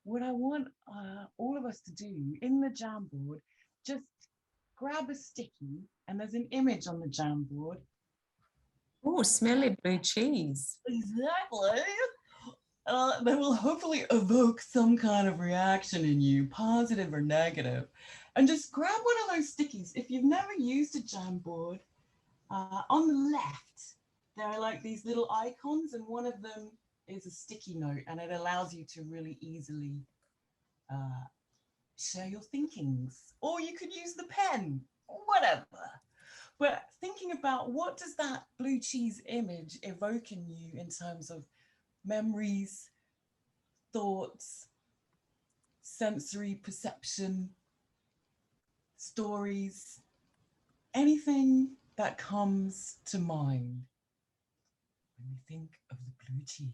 what I want all of us to do in the Jamboard, just grab a sticky, and there's an image on the Jamboard. Oh, smelly blue cheese. Exactly. That will hopefully evoke some kind of reaction in you, positive or negative. And just grab one of those stickies. If you've never used a Jamboard, on the left, there are like these little icons, and one of them is a sticky note, and it allows you to really easily share your thinkings. Or you could use the pen, or whatever. But thinking about what does that blue cheese image evoke in you in terms of memories, thoughts, sensory perception, stories, anything that comes to mind when you think of the blue cheese.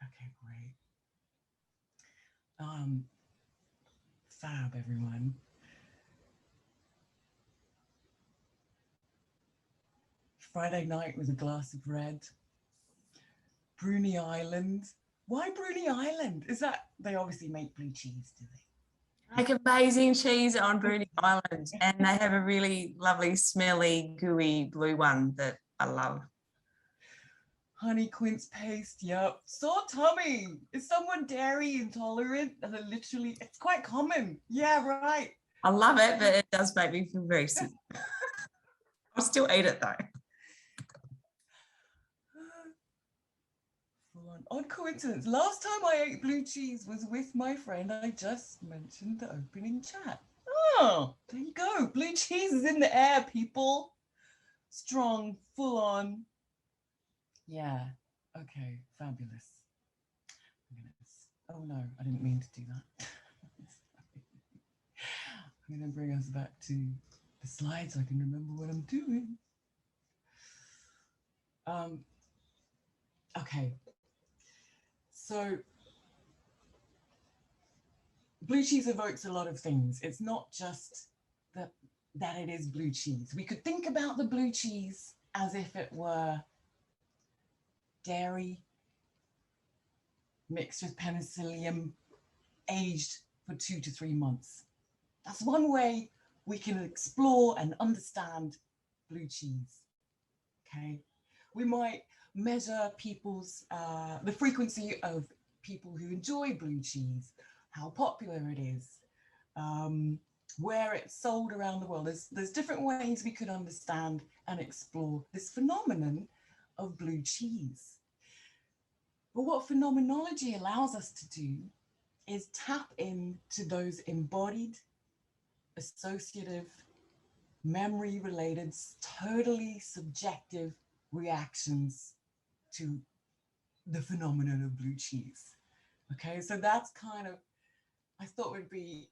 Okay, great. Fab, everyone. Friday night with a glass of red. Bruni Island. Why Bruni Island? Is that, they obviously make blue cheese, do they? Make amazing cheese on Bruny Island, and they have a really lovely, smelly, gooey blue one that I love. Honey quince paste, yep. Sore tummy. Is someone dairy intolerant? And then literally, it's quite common. Yeah, right. I love it, but it does make me feel very sick. I'll still eat it though. Odd coincidence. Last time I ate blue cheese was with my friend I just mentioned the opening chat. Oh, there you go. Blue cheese is in the air, people. Strong, full on. Yeah. Okay. Fabulous. Oh no, I didn't mean to do that. I'm going to bring us back to the slides so I can remember what I'm doing. Okay. So blue cheese evokes a lot of things. It's not just that it is blue cheese. We could think about the blue cheese as if it were dairy mixed with penicillium, aged for 2 to 3 months. That's one way we can explore and understand blue cheese. Okay, we might measure people's the frequency of people who enjoy blue cheese, how popular it is, where it's sold around the world. There's different ways we could understand and explore this phenomenon of blue cheese. But what phenomenology allows us to do is tap into those embodied, associative, memory-related, totally subjective reactions to the phenomenon of blue cheese. Okay, so that's kind of, I thought would be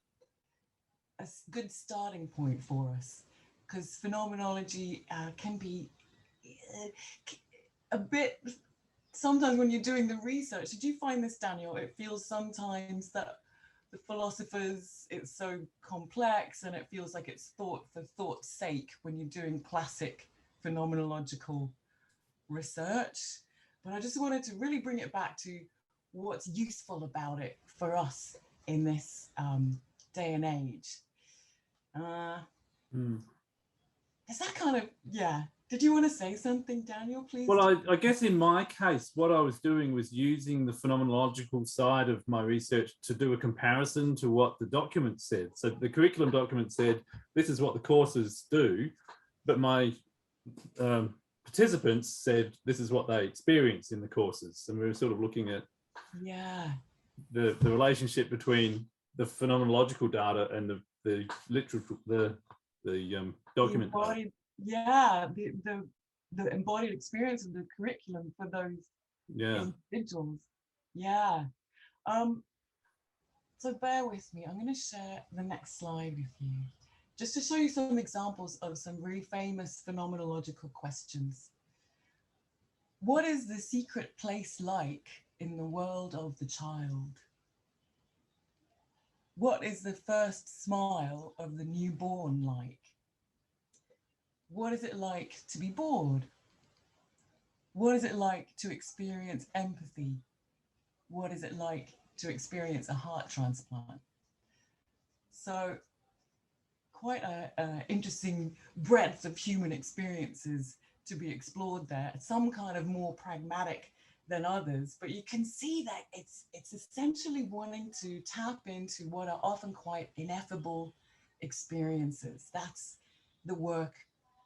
a good starting point for us, because phenomenology can be a bit, sometimes when you're doing the research, did you find this, Daniel? It feels sometimes that the philosophers, it's so complex and it feels like it's thought for thought's sake when you're doing classic phenomenological research. But I just wanted to really bring it back to what's useful about it for us in this day and age. Is that kind of, yeah. Did you want to say something, Daniel, please? Well, I guess in my case, what I was doing was using the phenomenological side of my research to do a comparison to what the document said. So the curriculum document said, this is what the courses do, but my participants said, this is what they experience in the courses. And we were sort of looking at the relationship between the phenomenological data and the literature, the document data. Yeah, the embodied experience of the curriculum for those Yeah. individuals. Yeah. So bear with me. I'm going to share the next slide with you, just to show you some examples of some really famous phenomenological questions. What is the secret place like in the world of the child? What is the first smile of the newborn like? What is it like to be bored? What is it like to experience empathy? What is it like to experience a heart transplant? So quite a interesting breadth of human experiences to be explored there. Some kind of more pragmatic than others, but you can see that it's essentially wanting to tap into what are often quite ineffable experiences. That's the work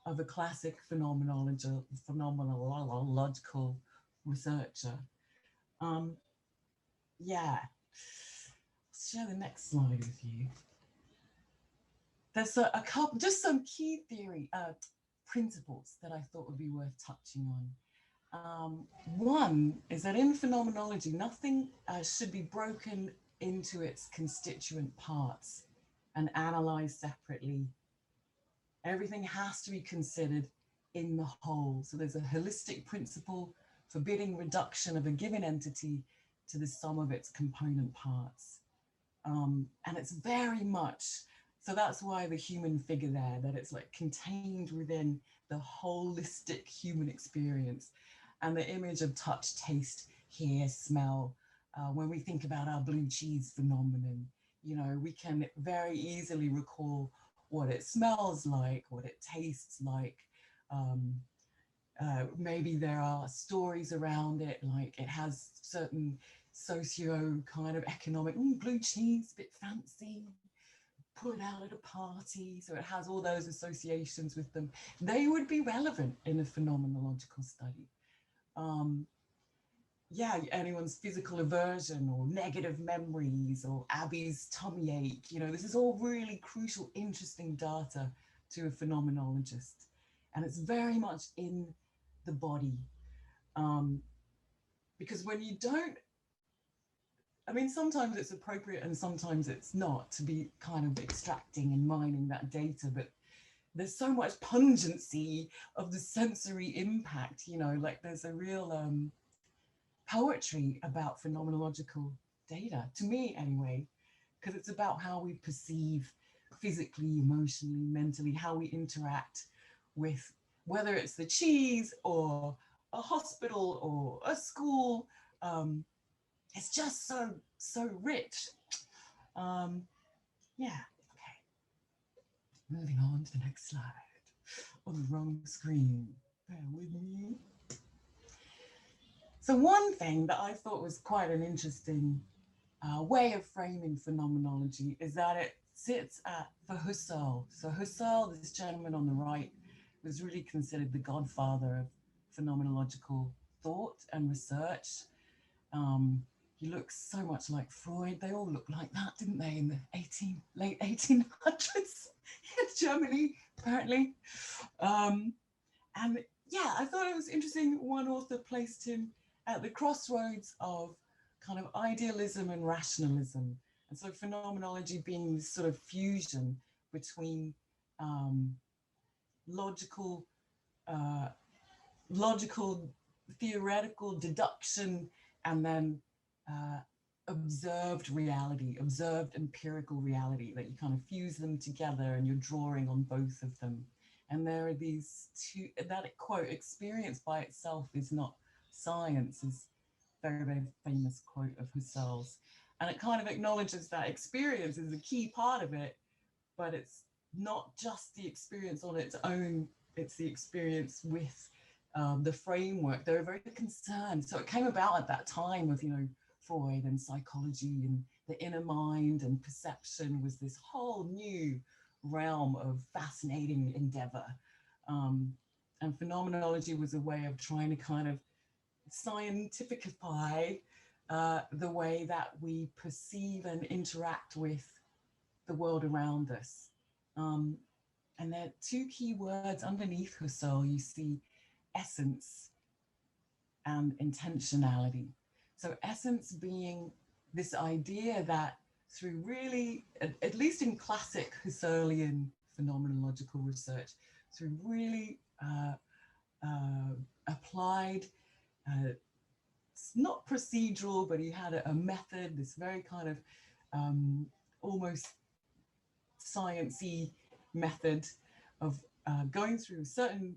of a classic phenomenological researcher. Yeah, let's share the next slide with you. There's a couple, just some key theory principles that I thought would be worth touching on. One is that in phenomenology, nothing should be broken into its constituent parts and analyzed separately. Everything has to be considered in the whole. So there's a holistic principle forbidding reduction of a given entity to the sum of its component parts. And it's very much, so that's why the human figure there, that it's like contained within the holistic human experience. And the image of touch, taste, hear, smell, when we think about our blue cheese phenomenon, you know, we can very easily recall what it smells like, what it tastes like. Maybe there are stories around it, like it has certain socio kind of economic, blue cheese, a bit fancy, put out at a party. So it has all those associations with them. They would be relevant in a phenomenological study. Yeah, anyone's physical aversion or negative memories or Abby's tummy ache, you know, this is all really crucial, interesting data to a phenomenologist. And it's very much in the body. Because when you don't, I mean, sometimes it's appropriate and sometimes it's not to be kind of extracting and mining that data, but there's so much pungency of the sensory impact, you know, like there's a real poetry about phenomenological data, to me anyway, because it's about how we perceive physically, emotionally, mentally, how we interact with, whether it's the cheese or a hospital or a school. It's just so rich. Yeah, okay. Moving on to the next slide. On the wrong screen. Bear with me. So one thing that I thought was quite an interesting way of framing phenomenology is that it sits for Husserl. So Husserl, this gentleman on the right, was really considered the godfather of phenomenological thought and research. He looks so much like Freud. They all looked like that, didn't they, in the late 1800s in Germany, apparently. And yeah, I thought it was interesting. One author placed him at the crossroads of kind of idealism and rationalism. And so phenomenology being this sort of fusion between logical, theoretical deduction and then observed reality, observed empirical reality, that you kind of fuse them together and you're drawing on both of them. And there are these two, that quote, experience by itself is not science, is very, very famous quote of Husserl's. And it kind of acknowledges that experience is a key part of it, but it's not just the experience on its own, it's the experience with the framework. They were very concerned. So it came about at that time of, you know, Freud and psychology and the inner mind and perception was this whole new realm of fascinating endeavor. And phenomenology was a way of trying to kind of scientificify the way that we perceive and interact with the world around us. And there are two key words underneath Husserl. You see essence and intentionality. So essence being this idea that through really, at least in classic Husserlian phenomenological research, through really applied, not procedural, but he had a method, this very kind of almost sciencey method of going through a certain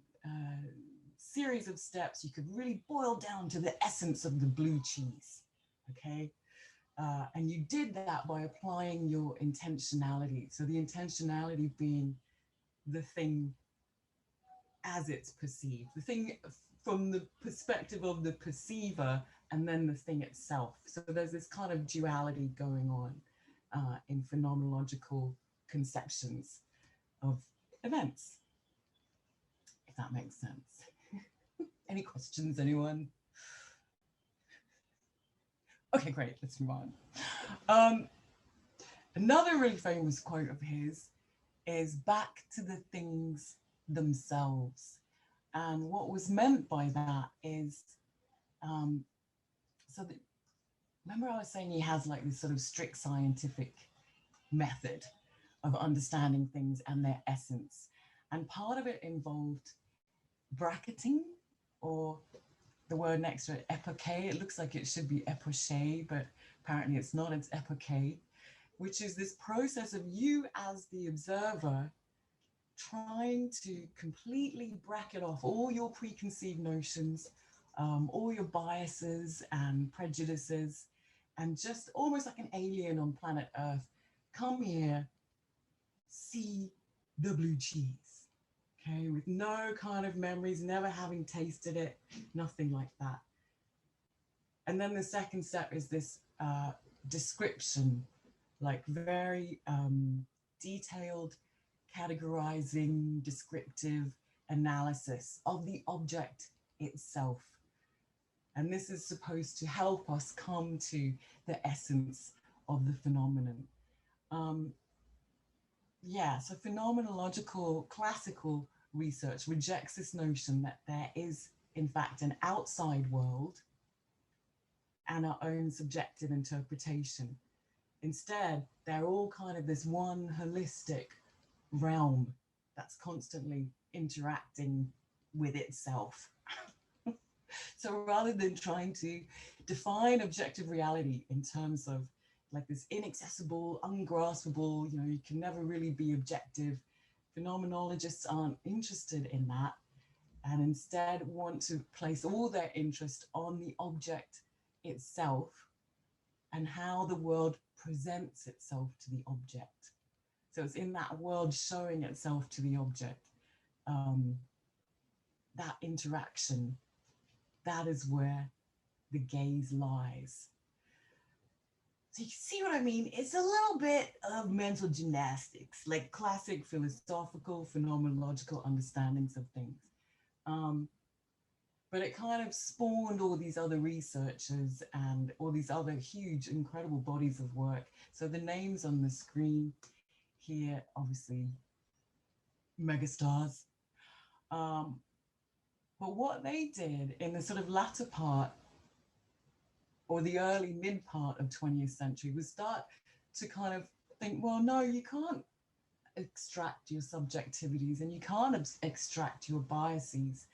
series of steps. You could really boil down to the essence of the blue cheese, okay? And you did that by applying your intentionality. So the intentionality being the thing as it's perceived, the thing from the perspective of the perceiver, and then the thing itself. So there's this kind of duality going on in phenomenological conceptions of events, if that makes sense. Any questions, anyone? Okay, great, let's move on. Another really famous quote of his is back to the things themselves. And what was meant by that is, remember I was saying he has like this sort of strict scientific method of understanding things and their essence. And part of it involved bracketing, or the word next to it, epoche. It looks like it should be epoche, but apparently it's not, it's epoche, which is this process of you as the observer trying to completely bracket off all your preconceived notions, all your biases and prejudices, and just almost like an alien on planet Earth, come here, see the blue cheese, okay, with no kind of memories, never having tasted it, nothing like that. And then the second step is this description, like very detailed, categorizing, descriptive analysis of the object itself. And this is supposed to help us come to the essence of the phenomenon. Yeah, so phenomenological classical research rejects this notion that there is, in fact, an outside world and our own subjective interpretation. Instead, they're all kind of this one holistic realm that's constantly interacting with itself. So rather than trying to define objective reality in terms of like this inaccessible, ungraspable, you know, you can never really be objective, phenomenologists aren't interested in that, and instead want to place all their interest on the object itself and how the world presents itself to the object. So it's in that world showing itself to the object, that interaction, that is where the gaze lies. So you see what I mean? It's a little bit of mental gymnastics, like classic philosophical, phenomenological understandings of things. But it kind of spawned all these other researchers and all these other huge, incredible bodies of work. So the names on the screen here, obviously, megastars. But what they did in the sort of latter part or the early mid part of 20th century was start to kind of think, well, no, you can't extract your subjectivities and you can't extract your biases.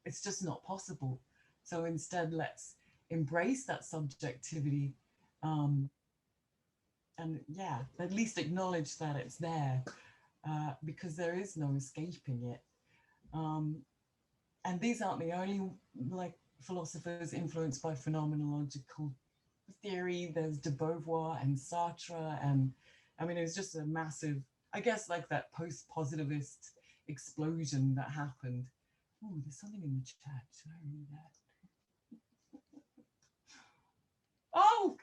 It's just not possible. So instead, let's embrace that subjectivity and yeah, at least acknowledge that it's there because there is no escaping it. And these aren't the only like philosophers influenced by phenomenological theory. There's de Beauvoir and Sartre, and I mean, it was just a massive, I guess, like that post-positivist explosion that happened. Oh, there's something in the chat. Should I read that?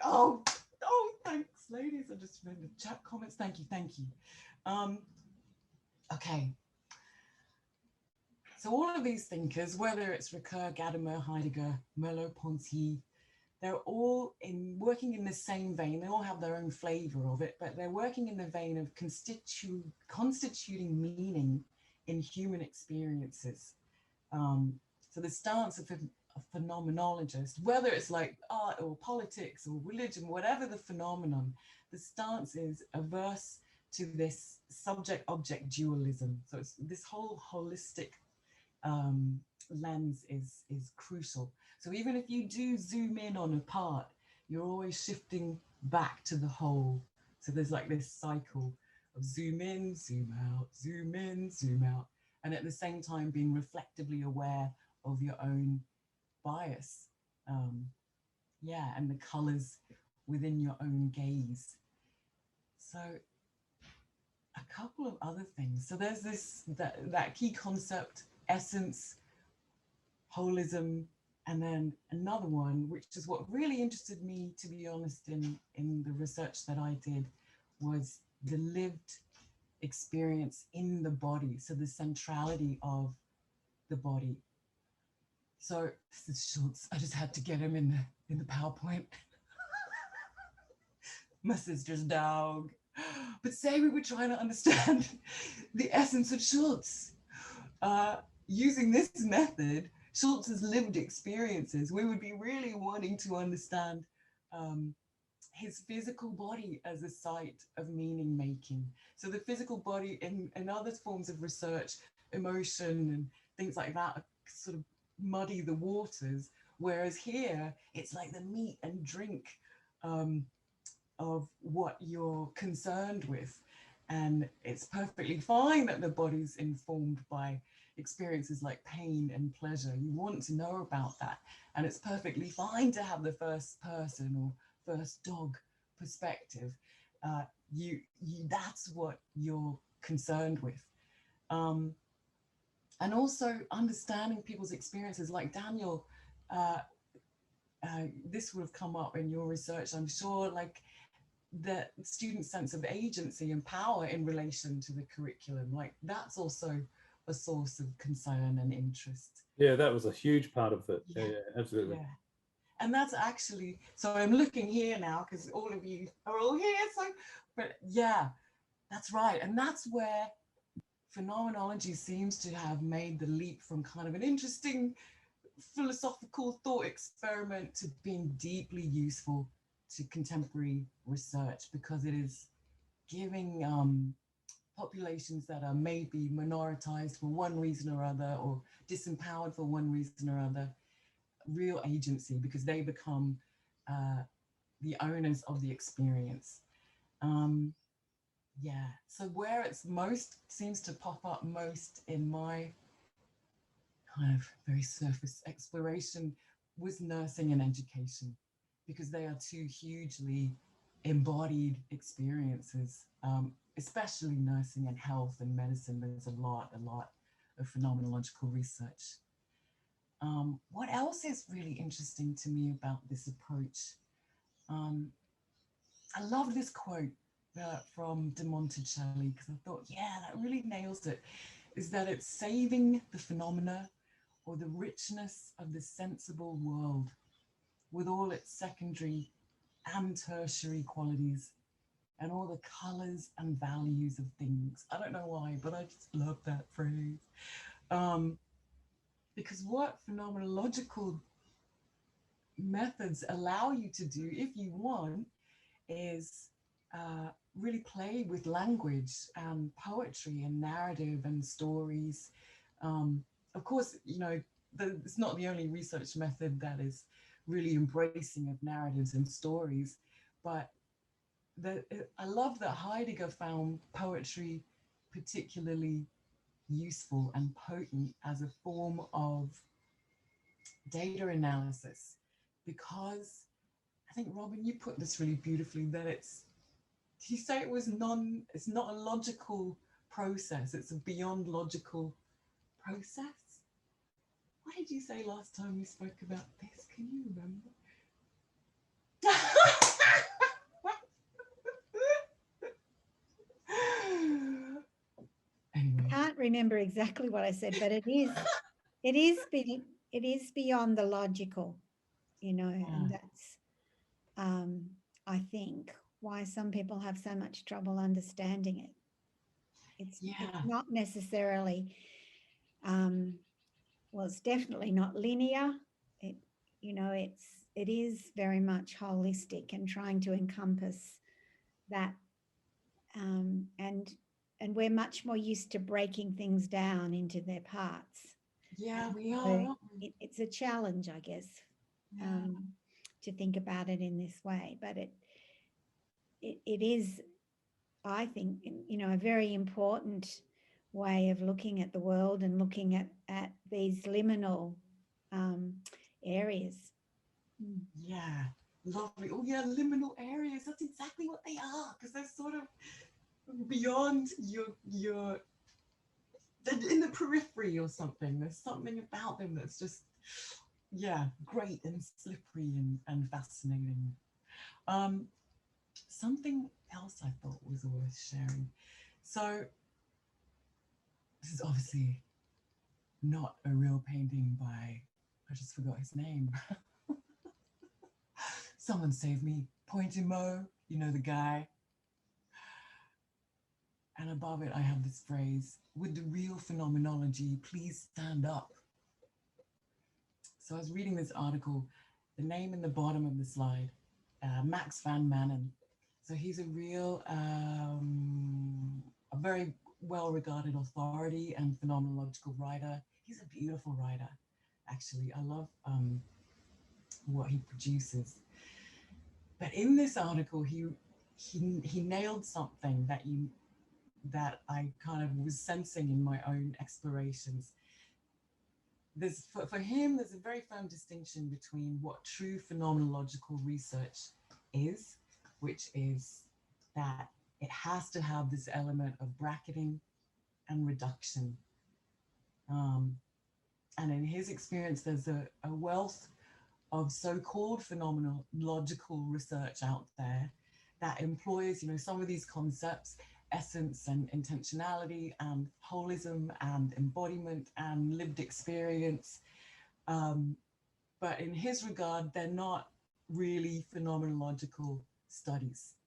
Oh, thanks, ladies. I just read the chat comments. Thank you. Okay. So all of these thinkers, whether it's Ricoeur, Gadamer, Heidegger, Merleau-Ponty, they're all working in the same vein. They all have their own flavor of it, but they're working in the vein of constituting meaning in human experiences. So the stance a phenomenologist, whether it's like art or politics or religion, whatever the phenomenon, the stance is averse to this subject-object dualism. So it's this whole holistic lens is crucial. So even if you do zoom in on a part, you're always shifting back to the whole. So there's like this cycle of zoom in, zoom out, zoom in, zoom out, and at the same time being reflectively aware of your own bias. Yeah, and the colors within your own gaze. So a couple of other things. So there's this, that key concept, essence, holism, and then another one, which is what really interested me, to be honest, in the research that I did, was the lived experience in the body. So the centrality of the body. So this is Schultz. I just had to get him in the PowerPoint. My sister's dog. But say we were trying to understand the essence of Schultz. Using this method, Schultz's lived experiences, we would be really wanting to understand his physical body as a site of meaning making. So the physical body in other forms of research, emotion and things like that sort of muddy the waters, whereas here it's like the meat and drink of what you're concerned with. And it's perfectly fine that the body's informed by experiences like pain and pleasure. You want to know about that. And it's perfectly fine to have the first person or first dog perspective. That's what you're concerned with. And also understanding people's experiences, like Daniel, this would have come up in your research, I'm sure, like the student's sense of agency and power in relation to the curriculum, like that's also a source of concern and interest. Yeah, that was a huge part of it. Yeah, absolutely. Yeah. And that's actually, so I'm looking here now because all of you are all here. So, but yeah, that's right. And that's where phenomenology seems to have made the leap from kind of an interesting philosophical thought experiment to being deeply useful to contemporary research, because it is giving populations that are maybe minoritized for one reason or other, or disempowered for one reason or other, real agency, because they become the owners of the experience. Yeah, so where it's most seems to pop up most in my kind of very surface exploration was nursing and education, because they are two hugely embodied experiences, especially nursing and health and medicine. There's a lot of phenomenological research. What else is really interesting to me about this approach? I love this quote from de Monticelli, because I thought, yeah, that really nails it, is that it's saving the phenomena or the richness of the sensible world with all its secondary and tertiary qualities and all the colors and values of things. I don't know why, but I just love that phrase. Because what phenomenological methods allow you to do, if you want, is really play with language and poetry and narrative and stories. Of course, you know, it's not the only research method that is really embracing of narratives and stories, but I love that Heidegger found poetry particularly useful and potent as a form of data analysis, because I think, Robin, you put this really beautifully, that it's, did you say it's not a logical process, it's a beyond logical process? What did you say last time we spoke about this? Can you remember? Anyway. I can't remember exactly what I said, but it is beyond the logical, you know, and that's I think why some people have so much trouble understanding it. It's not necessarily well, it's definitely not linear. It you know, it is very much holistic and trying to encompass that, and we're much more used to breaking things down into their parts. Yeah, we So are. it's a challenge, I guess, to think about it in this way, but it is, I think, you know, a very important way of looking at the world and looking at these liminal areas. Yeah, lovely. Oh yeah, liminal areas. That's exactly what they are, because they're sort of beyond your they're in the periphery or something. There's something about them that's just, yeah, great and slippery and fascinating. Something else I thought was worth sharing. So this is obviously not a real painting by, I just forgot his name. Someone save me. Pointe-Mo, you know, the guy. And above it, I have this phrase, "Would the real phenomenology please stand up?" So I was reading this article, the name in the bottom of the slide, Max van Manen. So he's a real, a very well-regarded authority and phenomenological writer. He's a beautiful writer, actually. I love what he produces. But in this article, he nailed something that I kind of was sensing in my own explorations. For him, there's a very firm distinction between what true phenomenological research is, which is that it has to have this element of bracketing and reduction. And in his experience, there's a wealth of so-called phenomenological research out there that employs, you know, some of these concepts, essence and intentionality and holism and embodiment and lived experience. But in his regard, they're not really phenomenological studies,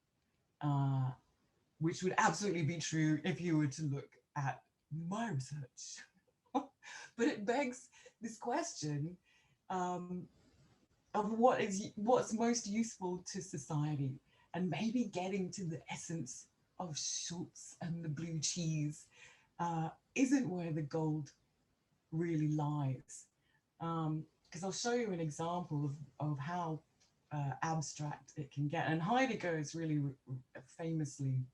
which would absolutely be true if you were to look at my research. But it begs this question of what's most useful to society, and maybe getting to the essence of Schultz and the blue cheese isn't where the gold really lies. Because I'll show you an example of how abstract it can get. And Heidegger is really famously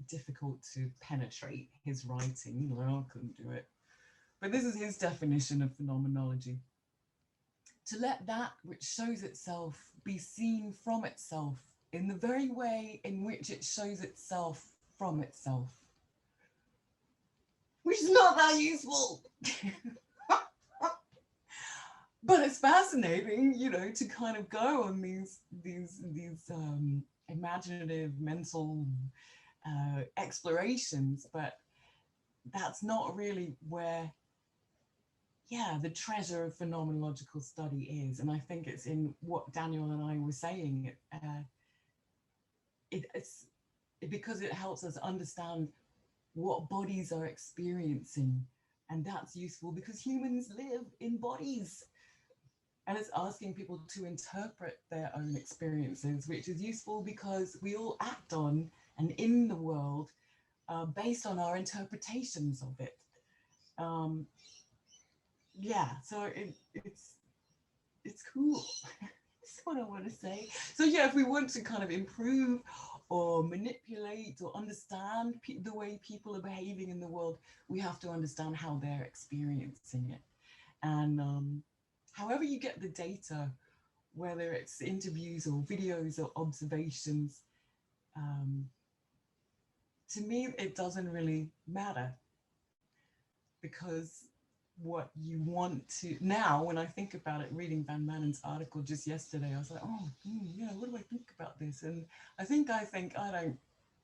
difficult to penetrate his writing. You know, I couldn't do it. But this is his definition of phenomenology. To let that which shows itself be seen from itself in the very way in which it shows itself from itself. Which is not that useful. But it's fascinating, you know, to kind of go on these imaginative mental explorations, but that's not really where, yeah, the treasure of phenomenological study is. And I think it's in what Daniel and I were saying. It's because it helps us understand what bodies are experiencing, and that's useful because humans live in bodies. And it's asking people to interpret their own experiences, which is useful because we all act on and in the world based on our interpretations of it. Yeah, so it's cool. That's what I want to say. So yeah, if we want to kind of improve or manipulate or understand the way people are behaving in the world, we have to understand how they're experiencing it. And however you get the data, whether it's interviews or videos or observations, to me, it doesn't really matter, because what you want to, now when I think about it, reading Van Manen's article just yesterday, I was like, oh, yeah, what do I think about this? And I think I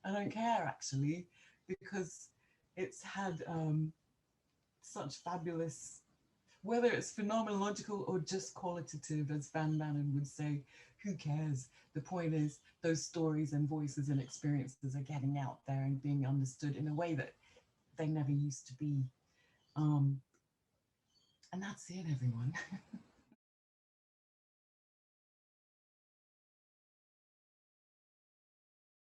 don't care actually, because it's had such fabulous, whether it's phenomenological or just qualitative, as Van Manen would say, who cares? The point is those stories and voices and experiences are getting out there and being understood in a way that they never used to be. And that's it, everyone.